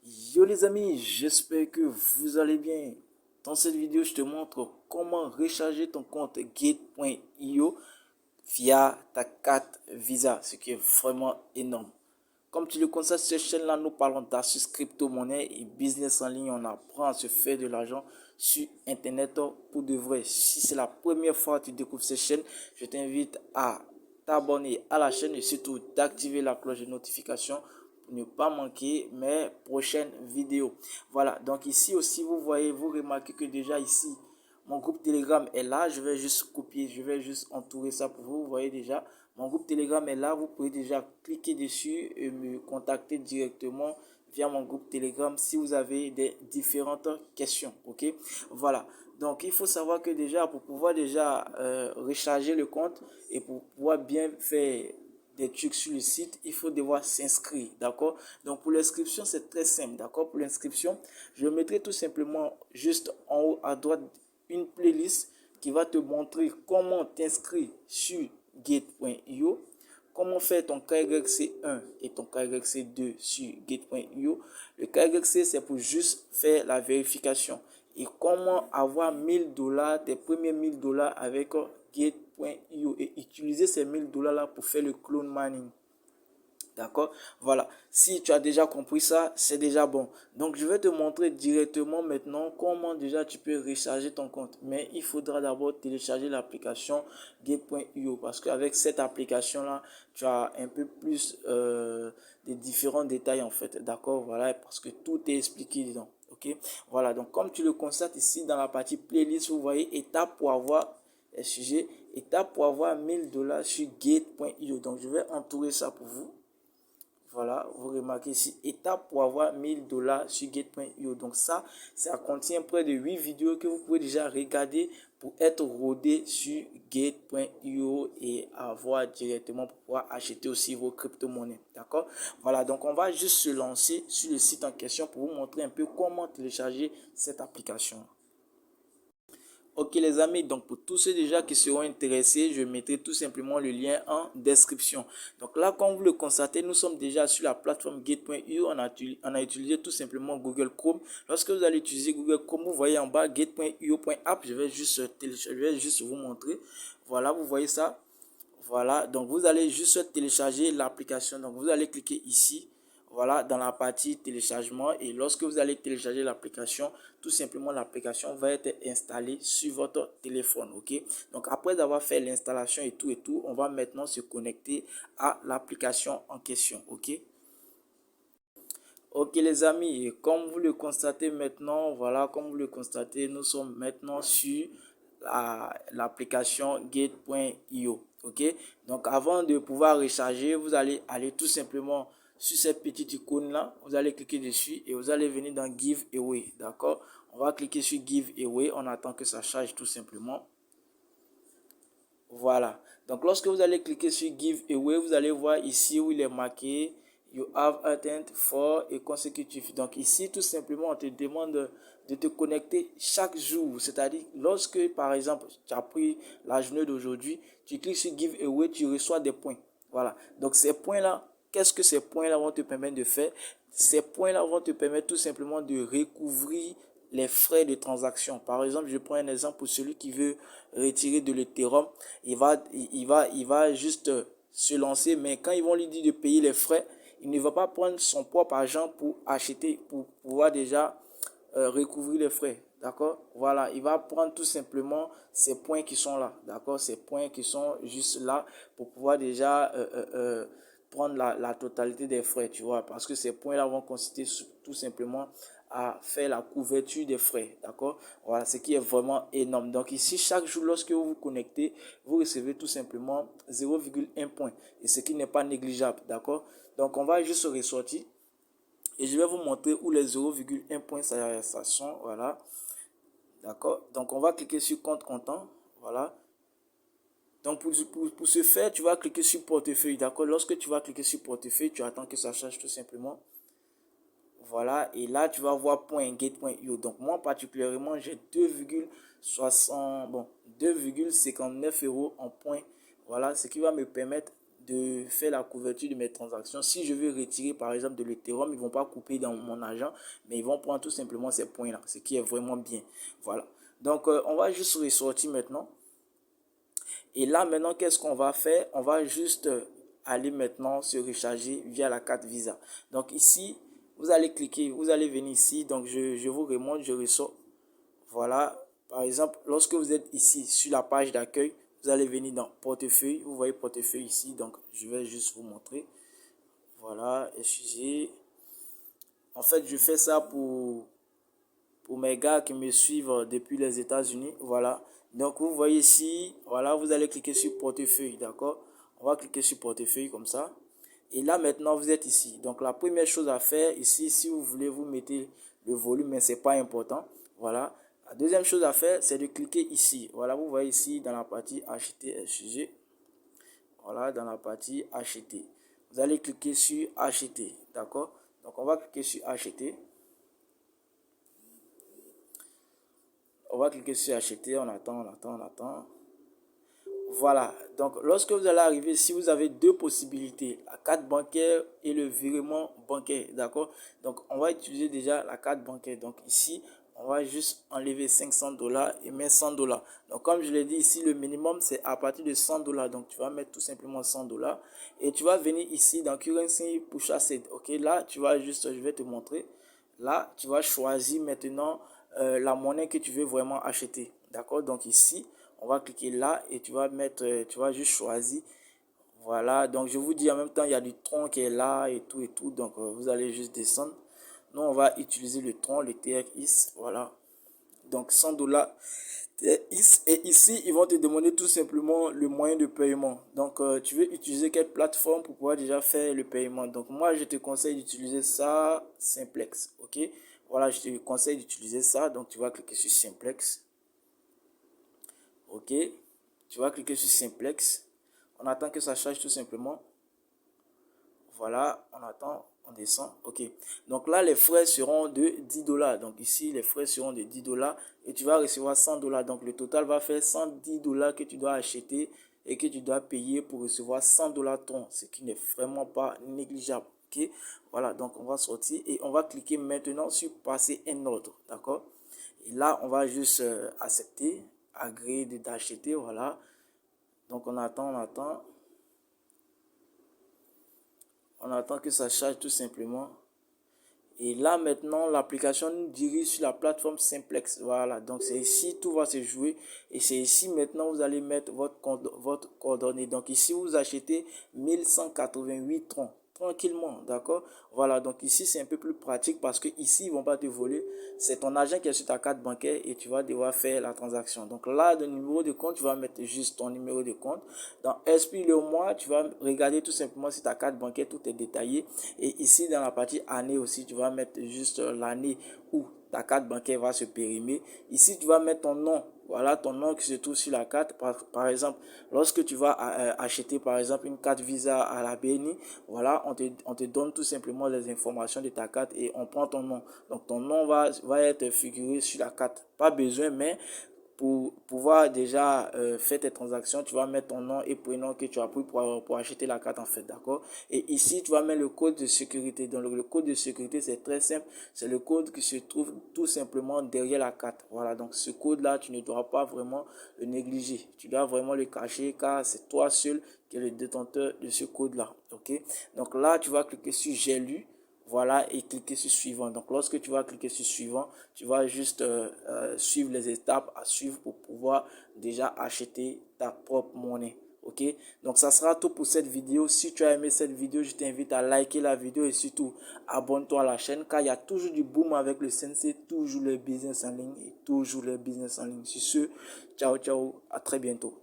Yo les amis, j'espère que vous allez bien. Dans cette vidéo, je te montre comment recharger ton compte Gate.io via ta carte Visa, ce qui est vraiment énorme. Comme tu le constates, sur cette chaîne-là, nous parlons d'astuces crypto-monnaie et business en ligne. On apprend à se faire de l'argent sur Internet pour de vrai. Si c'est la première fois que tu découvres cette chaîne, je t'invite à t'abonner à la chaîne et surtout d'activer la cloche de notification pour ne pas manquer mes prochaines vidéos. Voilà, donc ici aussi, vous voyez, vous remarquez que déjà ici, mon groupe Telegram est là. Je vais juste copier, je vais juste entourer ça pour vous. Vous voyez déjà, mon groupe Telegram est là. Vous pouvez déjà cliquer dessus et me contacter directement via mon groupe Telegram si vous avez des différentes questions. Ok, voilà. Donc, il faut savoir que déjà, pour pouvoir déjà recharger le compte et pour pouvoir bien faire des trucs sur le site, il faut devoir s'inscrire, d'accord? Donc, pour l'inscription, c'est très simple, d'accord? Pour l'inscription, je mettrai tout simplement juste en haut à droite une playlist qui va te montrer comment t'inscrire sur Gate.io, comment faire ton KYC1 et ton KYC2 sur Gate.io. Le KYC, c'est pour juste faire la vérification. Et comment avoir $1000, tes premiers $1000 avec Gate.io et utiliser ces $1000 là pour faire le clone mining. D'accord? Voilà. Si tu as déjà compris ça, c'est déjà bon. Donc, je vais te montrer directement maintenant comment déjà tu peux recharger ton compte. Mais il faudra d'abord télécharger l'application Gate.io parce qu'avec cette application-là, tu as un peu plus des différents détails en fait. D'accord? Voilà. Parce que tout est expliqué dedans. Ok? Voilà. Donc, comme tu le constates ici dans la partie playlist, vous voyez étape pour avoir sujet, étape pour avoir $1000 sur Gate.io. Donc, je vais entourer ça pour vous. Voilà, vous remarquez ici, étape pour avoir $1000 sur Gate.io. Donc ça contient près de 8 vidéos que vous pouvez déjà regarder pour être rodé sur Gate.io et avoir directement pour pouvoir acheter aussi vos crypto-monnaies. D'accord? Voilà, donc on va juste se lancer sur le site en question pour vous montrer un peu comment télécharger cette application. Ok les amis, donc pour tous ceux déjà qui seront intéressés, je mettrai tout simplement le lien en description. Donc là, comme vous le constatez, nous sommes déjà sur la plateforme Gate.io. On a utilisé tout simplement Google Chrome. Lorsque vous allez utiliser Google Chrome, vous voyez en bas Gate.io.app. Je vais juste vous montrer. Voilà, vous voyez ça. Voilà, donc vous allez juste télécharger l'application. Donc vous allez cliquer ici. Voilà, dans la partie téléchargement, et lorsque vous allez télécharger l'application, tout simplement l'application va être installée sur votre téléphone. Ok, donc après avoir fait l'installation et tout, on va maintenant se connecter à l'application en question. Ok les amis, et comme vous le constatez maintenant, voilà, comme vous le constatez, nous sommes maintenant sur l'application Gate.io. Ok, donc avant de pouvoir recharger, vous allez aller tout simplement sur cette petite icône là, vous allez cliquer dessus et vous allez venir dans Give Away. D'accord, on va cliquer sur Give Away, on attend que ça charge tout simplement. Voilà, donc lorsque vous allez cliquer sur Give Away, vous allez voir ici où il est marqué You have attend for et consécutif. Donc ici, tout simplement, on te demande de te connecter chaque jour. C'est-à-dire, lorsque, par exemple, tu as pris la journée d'aujourd'hui, tu cliques sur Give Away, tu reçois des points. Voilà. Donc ces points-là, qu'est-ce que ces points-là vont te permettre de faire? Ces points-là vont te permettre tout simplement de recouvrir les frais de transaction. Par exemple, je prends un exemple pour celui qui veut retirer de l'Ethereum. Il va juste se lancer, mais quand ils vont lui dire de payer les frais, il ne va pas prendre son propre argent pour acheter, pour pouvoir déjà recouvrir les frais. D'accord? Voilà, il va prendre tout simplement ces points qui sont là. D'accord? Ces points qui sont juste là pour pouvoir déjà prendre la totalité des frais, tu vois. Parce que ces points-là vont consister tout simplement à faire la couverture des frais. D'accord? Voilà, ce qui est vraiment énorme. Donc ici, chaque jour, lorsque vous vous connectez, vous recevez tout simplement 0,1 point. Et ce qui n'est pas négligeable. D'accord? Donc on va juste ressortir. Et je vais vous montrer où les 0,1 points ça sont. Voilà. D'accord. Donc on va cliquer sur compte comptant. Voilà. Donc pour ce faire, tu vas cliquer sur portefeuille. D'accord. Lorsque tu vas cliquer sur portefeuille, tu attends que ça change tout simplement. Voilà. Et là, tu vas voir .gate.io. Donc moi particulièrement, j'ai 2,59 € en points. Voilà. Ce qui va me permettre de faire la couverture de mes transactions. Si je veux retirer par exemple de l'Ethereum, ils vont pas couper dans mon argent, mais ils vont prendre tout simplement ces points-là, ce qui est vraiment bien. Voilà. Donc, on va juste ressortir maintenant. Et là, maintenant, qu'est-ce qu'on va faire? On va juste aller maintenant se recharger via la carte Visa. Donc ici, vous allez cliquer, vous allez venir ici. Donc, je vous remonte, je ressors. Voilà. Par exemple, lorsque vous êtes ici sur la page d'accueil, vous allez venir dans portefeuille. Vous voyez portefeuille ici. Donc, je vais juste vous montrer. Voilà. Excusez. En fait, je fais ça pour mes gars qui me suivent depuis les États-Unis. Voilà. Donc, vous voyez ici, voilà, vous allez cliquer sur portefeuille, d'accord? On va cliquer sur portefeuille comme ça. Et là, maintenant, vous êtes ici. Donc, la première chose à faire ici, si vous voulez, vous mettez le volume, mais c'est pas important. Voilà. La deuxième chose à faire, c'est de cliquer ici. Voilà, vous voyez ici dans la partie acheter sujet. Voilà, dans la partie acheter. Vous allez cliquer sur acheter, d'accord? Donc, on va cliquer sur acheter. On va cliquer sur acheter, on attend. Voilà, donc lorsque vous allez arriver, si vous avez deux possibilités, la carte bancaire et le virement bancaire, d'accord? Donc on va utiliser déjà la carte bancaire. Donc ici, on va juste enlever $500 et mettre $100. Donc comme je l'ai dit ici, le minimum c'est à partir de $100. Donc tu vas mettre tout simplement $100 et tu vas venir ici dans Currency Push Asset. Ok, là tu vas juste, je vais te montrer. Là, tu vas choisir maintenant la monnaie que tu veux vraiment acheter. D'accord? Donc ici, on va cliquer là et tu vas mettre, tu vas juste choisir. Voilà. Donc je vous dis en même temps, il y a du tronc qui est là et tout et tout. Donc vous allez juste descendre. Nous, on va utiliser le tronc, le TRX. Voilà. Donc $100 TRX. Et ici, ils vont te demander tout simplement le moyen de paiement. Donc tu veux utiliser quelle plateforme pour pouvoir déjà faire le paiement. Donc moi, je te conseille d'utiliser ça, Simplex. Ok. Voilà, je te conseille d'utiliser ça. Donc tu vas cliquer sur Simplex. Ok. Tu vas cliquer sur Simplex. On attend que ça charge tout simplement. Voilà, on attend, on descend. Ok. Donc là, les frais seront de $10. Donc ici, les frais seront de $10 et tu vas recevoir $100. Donc le total va faire $110 que tu dois acheter et que tu dois payer pour recevoir $100 ton, ce qui n'est vraiment pas négligeable. Ok. Voilà, donc on va sortir et on va cliquer maintenant sur passer un ordre. D'accord. Et là, on va juste accepter, agréer d'acheter. Voilà. Donc on attend, on attend. On attend que ça charge tout simplement. Et là maintenant, l'application nous dirige sur la plateforme Simplex. Voilà, donc c'est ici, tout va se jouer. Et c'est ici maintenant, vous allez mettre votre coordonnée. Donc ici, vous achetez 1188 troncs. Tranquillement, d'accord? Voilà, donc ici, c'est un peu plus pratique parce que ici, ils vont pas te voler. C'est ton agent qui est sur ta carte bancaire et tu vas devoir faire la transaction. Donc là, le numéro de compte, tu vas mettre juste ton numéro de compte. Dans Esprit le mois, tu vas regarder tout simplement si ta carte bancaire, tout est détaillé. Et ici, dans la partie année aussi, tu vas mettre juste l'année où ta carte bancaire va se périmer. Ici, tu vas mettre ton nom. Voilà ton nom qui se trouve sur la carte. Par exemple, lorsque tu vas acheter par exemple une carte Visa à la BNI, voilà, on te donne tout simplement les informations de ta carte et on prend ton nom. Donc ton nom va être figuré sur la carte. Pas besoin, mais pour pouvoir déjà faire tes transactions, tu vas mettre ton nom et prénom que tu as pris pour acheter la carte en fait, d'accord? Et ici, tu vas mettre le code de sécurité. Donc le code de sécurité, c'est très simple. C'est le code qui se trouve tout simplement derrière la carte. Voilà, donc ce code-là, tu ne dois pas vraiment le négliger. Tu dois vraiment le cacher car c'est toi seul qui es le détenteur de ce code-là, ok? Donc là, tu vas cliquer sur j'ai lu. Voilà, et cliquer sur suivant. Donc lorsque tu vas cliquer sur suivant, tu vas juste suivre les étapes à suivre pour pouvoir déjà acheter ta propre monnaie. Ok, donc ça sera tout pour cette vidéo. Si tu as aimé cette vidéo, je t'invite à liker la vidéo et surtout abonne-toi à la chaîne car il y a toujours du boom avec le Sensei, toujours le business en ligne et toujours le business en ligne. Sur ce, ciao ciao, à très bientôt.